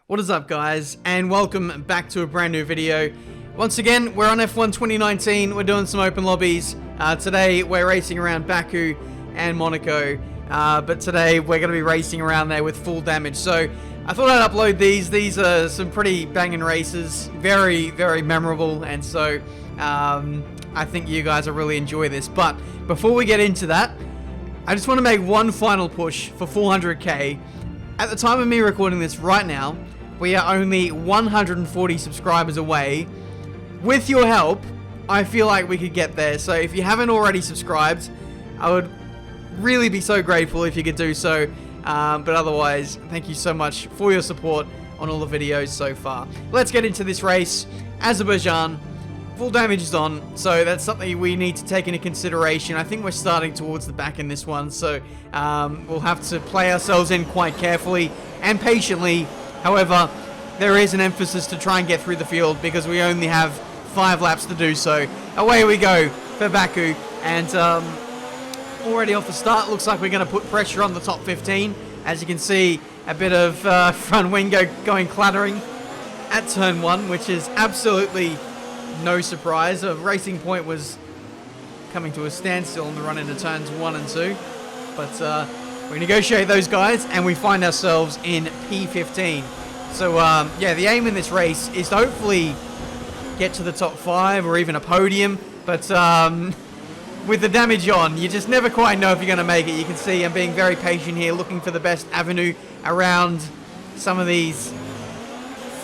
What is up, guys, and welcome back to a brand new video. Once again, we're on F1 2019, we're doing some open lobbies. Today we're racing around Baku and Monaco, but today we're going to be racing around there with full damage. So I thought I'd upload these. These are some pretty banging races, very memorable, and so I think you guys will really enjoy this. But before we get into that, I just want to make one final push for 400k. At the time of me recording this right now, we are only 140 subscribers away. With your help, I feel like we could get there. So if you haven't already subscribed, I would really be so grateful if you could do so. But otherwise, thank you so much for your support on all the videos so far. Let's get into this race. Azerbaijan, full damage is on, so that's something we need to take into consideration. I think we're starting towards the back in this one, so we'll have to play ourselves in quite carefully and patiently. However, there is an emphasis to try and get through the field because we only have 5 laps to do so. Away we go for Baku, and already off the start, looks like we're going to put pressure on the top 15. As you can see, a bit of front wing going clattering at turn 1, which is absolutely no surprise. A racing point was coming to a standstill on the run into turns 1 and 2. But we negotiate those guys and we find ourselves in P15. So yeah, the aim in this race is to hopefully get to the top 5 or even a podium. But with the damage on, you just never quite know if you're going to make it. You can see I'm being very patient here, looking for the best avenue around some of these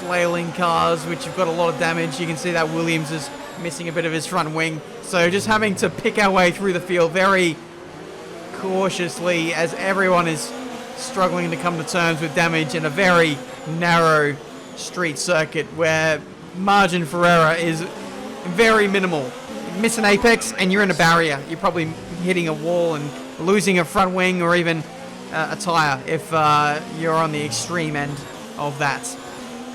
flailing cars which have got a lot of damage. You can see that Williams is missing a bit of his front wing, so just having to pick our way through the field very cautiously as everyone is struggling to come to terms with damage in a very narrow street circuit where margin for error is very minimal. You miss an apex and you're in a barrier. You're probably hitting a wall and losing a front wing or even a tire if you're on the extreme end of that.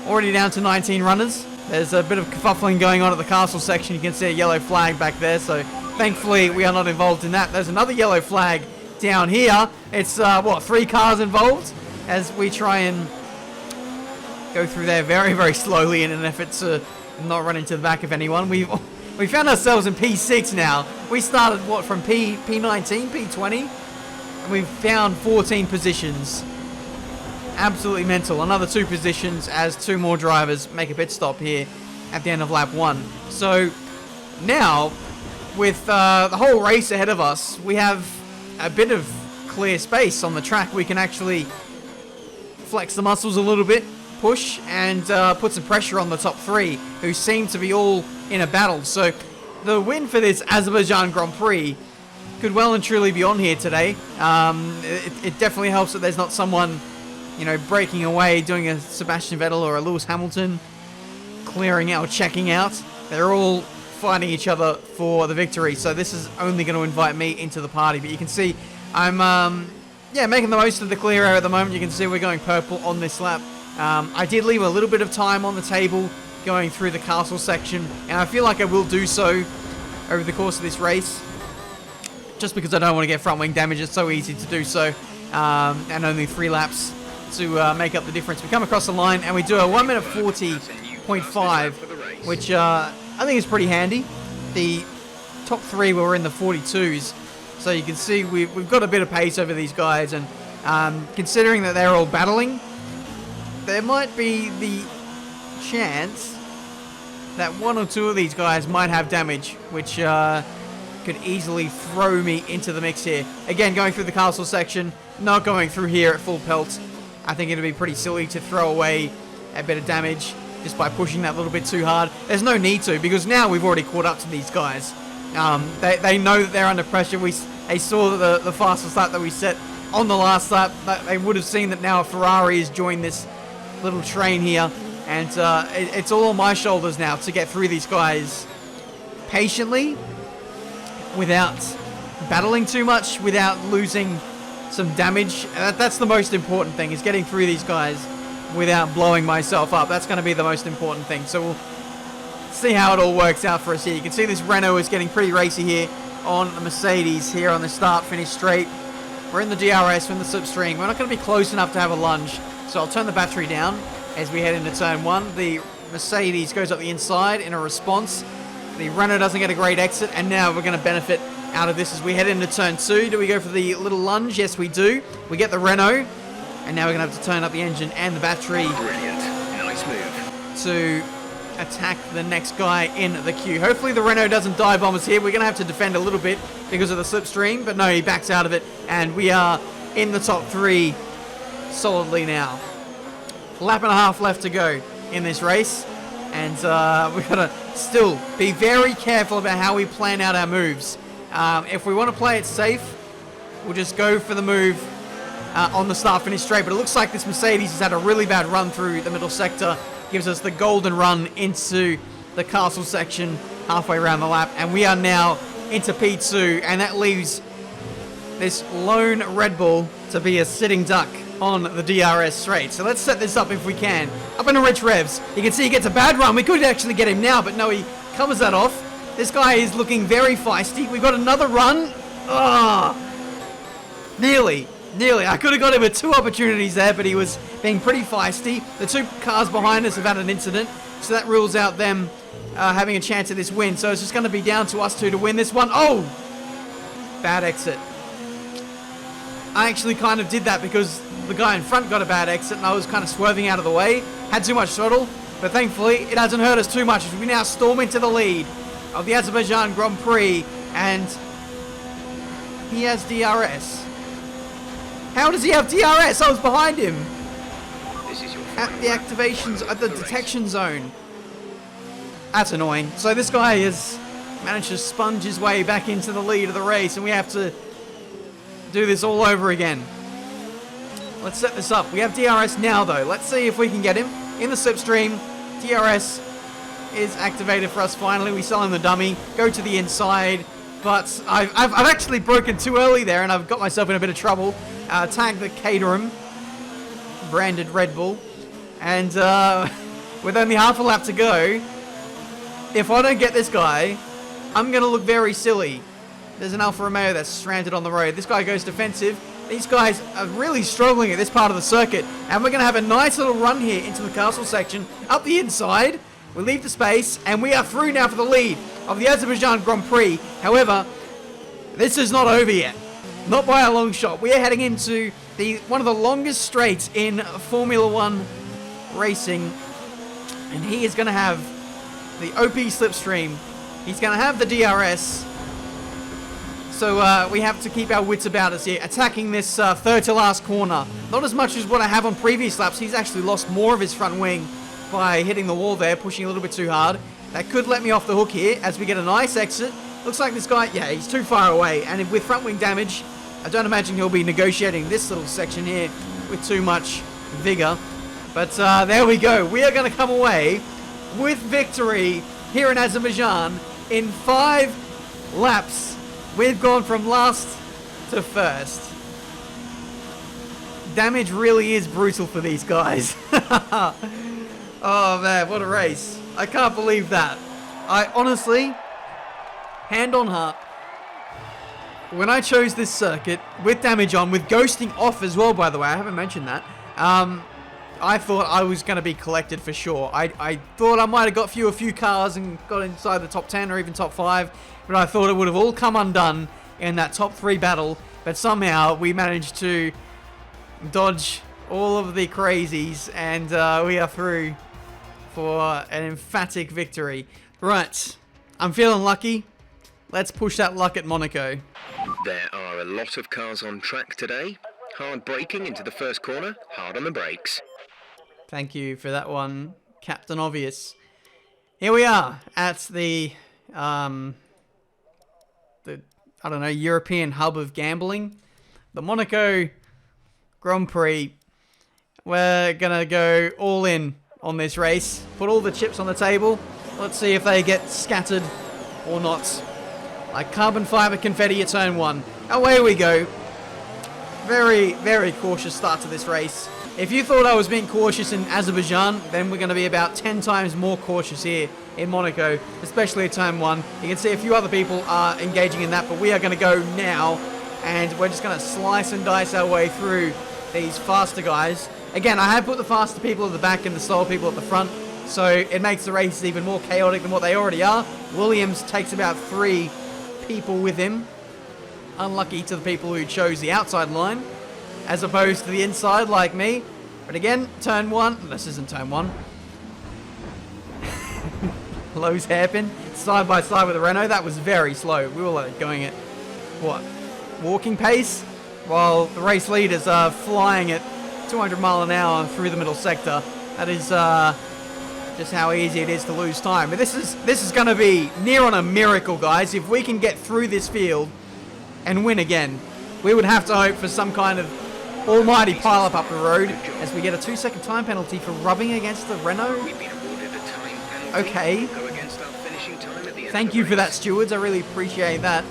Already down to 19 runners. There's a bit of kerfuffling going on at the castle section. You can see a yellow flag back there, so thankfully we are not involved in that. There's another yellow flag down here. It's, 3 cars involved as we try and go through there very slowly in an effort to not run into the back of anyone. We found ourselves in P6 now. We started, from P19, P20? And we've found 14 positions. Absolutely mental. Another 2 positions as 2 more drivers make a pit stop here at the end of lap 1. So now, with the whole race ahead of us, we have a bit of clear space on the track. We can actually flex the muscles a little bit, push, and put some pressure on the top 3, who seem to be all in a battle. So the win for this Azerbaijan Grand Prix could well and truly be on here today. It definitely helps that there's not someone, breaking away, doing a Sebastian Vettel or a Lewis Hamilton, clearing out, checking out. They're all fighting each other for the victory. So this is only going to invite me into the party. But you can see I'm, making the most of the clear air at the moment. You can see we're going purple on this lap. I did leave a little bit of time on the table going through the castle section, and I feel like I will do so over the course of this race. Just because I don't want to get front wing damage. It's so easy to do so. And only 3 laps to make up the difference. We come across the line and we do a 1 minute 40.5, which I think is pretty handy. The top 3 were in the 42s, so you can see we've got a bit of pace over these guys, and considering that they're all battling, there might be the chance that 1 or 2 of these guys might have damage, which could easily throw me into the mix here. Again, going through the castle section, not going through here at full pelt. I think it'd be pretty silly to throw away a bit of damage just by pushing that little bit too hard. There's no need to, because now we've already caught up to these guys. They know that they're under pressure. They saw the fastest lap that we set on the last lap. They would have seen that now a Ferrari has joined this little train here, and it's all on my shoulders now to get through these guys patiently, without battling too much, without losing some damage. That's the most important thing, is getting through these guys without blowing myself up. That's going to be the most important thing. So we'll see how it all works out for us here. You can see this Renault is getting pretty racy here on the Mercedes here on the start-finish straight. We're in the DRS, we're in the slipstream. We're not going to be close enough to have a lunge, so I'll turn the battery down as we head into turn 1. The Mercedes goes up the inside in a response. The Renault doesn't get a great exit, and now we're going to benefit out of this as we head into turn 2. Do we go for the little lunge? Yes, we do. We get the Renault, and now we're going to have to turn up the engine and the battery. Brilliant. Nice move. To attack the next guy in the queue. Hopefully the Renault doesn't dive bomb us here. We're going to have to defend a little bit because of the slipstream, but no, he backs out of it, and we are in the top 3 solidly now. Lap and a half left to go in this race, and we've got to still be very careful about how we plan out our moves. If we want to play it safe, we'll just go for the move on the start-finish straight, but it looks like this Mercedes has had a really bad run through the middle sector. Gives us the golden run into the castle section halfway around the lap, and we are now into P2, and that leaves this lone Red Bull to be a sitting duck on the DRS straight. So let's set this up if we can. Up into rich revs. You can see he gets a bad run. We could actually get him now, but no, he covers that off. This guy is looking very feisty. We've got another run. Nearly. I could have got him with 2 opportunities there, but he was being pretty feisty. The 2 cars behind us have had an incident, so that rules out them having a chance at this win. So it's just going to be down to us 2 to win this one. Oh! Bad exit. I actually kind of did that because the guy in front got a bad exit, and I was kind of swerving out of the way. Had too much throttle, but thankfully it hasn't hurt us too much as we now storm into the lead of the Azerbaijan Grand Prix, and he has DRS. How does he have DRS? I was behind him. This is your At the activations, at the detection zone. That's annoying. So this guy has managed to sponge his way back into the lead of the race, and we have to do this all over again. Let's set this up. We have DRS now, though. Let's see if we can get him in the slipstream. DRS is activated for us finally. We sell him the dummy, go to the inside, but I've actually broken too early there, and I've got myself in a bit of trouble. Tag the Caterham branded Red Bull, and with only half a lap to go, if I don't get this guy, I'm going to look very silly. There's an Alfa Romeo that's stranded on the road. This guy goes defensive. These guys are really struggling at this part of the circuit, and we're going to have a nice little run here into the castle section, up the inside. We leave the space, and we are through now for the lead of the Azerbaijan Grand Prix. However, this is not over yet. Not by a long shot. We are heading into one of the longest straights in Formula 1 racing, and he is going to have the OP slipstream. He's going to have the DRS. So we have to keep our wits about us here, attacking this third to last corner. Not as much as what I have on previous laps. He's actually lost more of his front wing by hitting the wall there, pushing a little bit too hard. That could let me off the hook here as we get a nice exit. Looks like this guy, yeah, he's too far away. And with front wing damage, I don't imagine he'll be negotiating this little section here with too much vigor. But there we go. We are going to come away with victory here in Azerbaijan in 5 laps. We've gone from last to first. Damage really is brutal for these guys. Oh man, what a race. I can't believe that. I honestly, hand on heart, when I chose this circuit with damage on, with ghosting off as well, by the way, I haven't mentioned that, I thought I was going to be collected for sure. I thought I might have got a few cars and got inside the top 10 or even top 5, but I thought it would have all come undone in that top 3 battle, but somehow we managed to dodge all of the crazies, and we are through for an emphatic victory. Right, I'm feeling lucky. Let's push that luck at Monaco. There are a lot of cars on track today. Hard braking into the first corner, hard on the brakes. Thank you for that one, Captain Obvious. Here we are at the I don't know, European hub of gambling, the Monaco Grand Prix. We're gonna go all in on this race, put all the chips on the table. Let's see if they get scattered or not. Like carbon fiber confetti at turn 1. Away we go. Very, very cautious start to this race. If you thought I was being cautious in Azerbaijan, then we're going to be about 10 times more cautious here in Monaco, especially at turn 1. You can see a few other people are engaging in that, but we are going to go now, and we're just going to slice and dice our way through these faster guys. Again, I have put the faster people at the back and the slower people at the front, so it makes the races even more chaotic than what they already are. Williams takes about 3 people with him. Unlucky to the people who chose the outside line, as opposed to the inside like me. But again, turn 1. This isn't turn 1. Lowe's hairpin, side by side with the Renault. That was very slow. We were like going at, what, walking pace? While the race leaders are flying at 200 mile an hour through the middle sector. That is just how easy it is to lose time. But this is going to be near on a miracle, guys. If we can get through this field and win again, we would have to hope for some kind of almighty pile up the road as we get a 2-second time penalty for rubbing against the Renault. Okay. Thank you for that, stewards. I really appreciate that.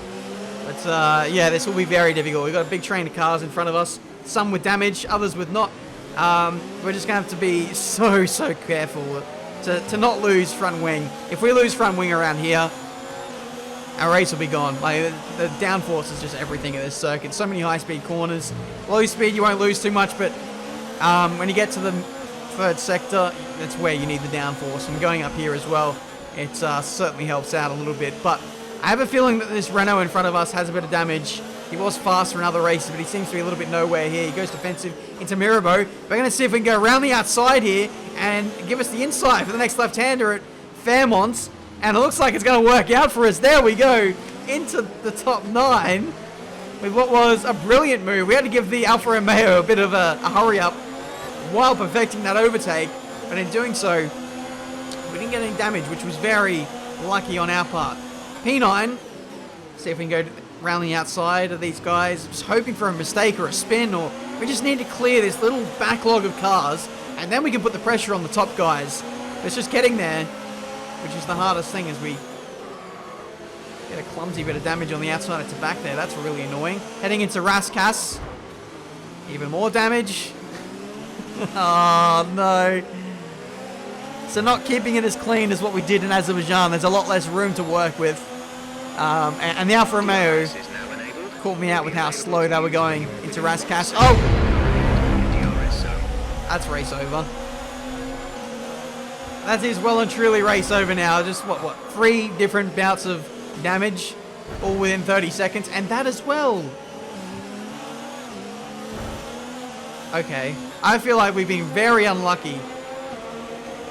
But yeah, this will be very difficult. We've got a big train of cars in front of us. Some with damage, others with not. We're just going to have to be so careful to not lose front wing. If we lose front wing around here, our race will be gone. Like, the downforce is just everything in this circuit. So many high-speed corners. Low speed, you won't lose too much, but when you get to the 3rd sector, that's where you need the downforce. And going up here as well, it certainly helps out a little bit. But I have a feeling that this Renault in front of us has a bit of damage. He was faster in other races, but he seems to be a little bit nowhere here. He goes defensive into Mirabeau. We're going to see if we can go around the outside here and give us the inside for the next left-hander at Fairmont. And it looks like it's going to work out for us. There we go, into the top 9 with what was a brilliant move. We had to give the Alfa Romeo a bit of a hurry-up while perfecting that overtake. But in doing so, we didn't get any damage, which was very lucky on our part. P9, see if we can go around the outside of these guys. Just hoping for a mistake or a spin, or we just need to clear this little backlog of cars, and then we can put the pressure on the top guys. It's just getting there, which is the hardest thing, as we get a clumsy bit of damage on the outside of back there. That's really annoying. Heading into Raskas. Even more damage. Oh, no. So not keeping it as clean as what we did in Azerbaijan. There's a lot less room to work with. And the Alfa Romeo caught me out with how slow they were going into Raskas. Oh! That's race over. That is well and truly race over now. Just, what, 3 different bouts of damage, all within 30 seconds, and that as well. Okay. I feel like we've been very unlucky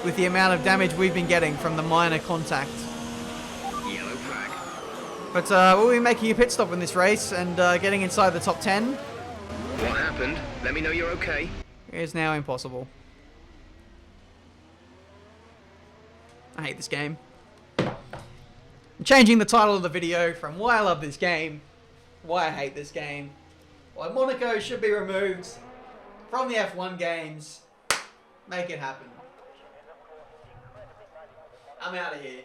with the amount of damage we've been getting from the minor contact. Yellow flag. But we'll be making a pit stop in this race and getting inside the top 10. What happened? Let me know you're okay. It is now impossible. I hate this game. I'm changing the title of the video from why I love this game, why I hate this game, why Monaco should be removed from the F1 games. Make it happen. I'm out of here.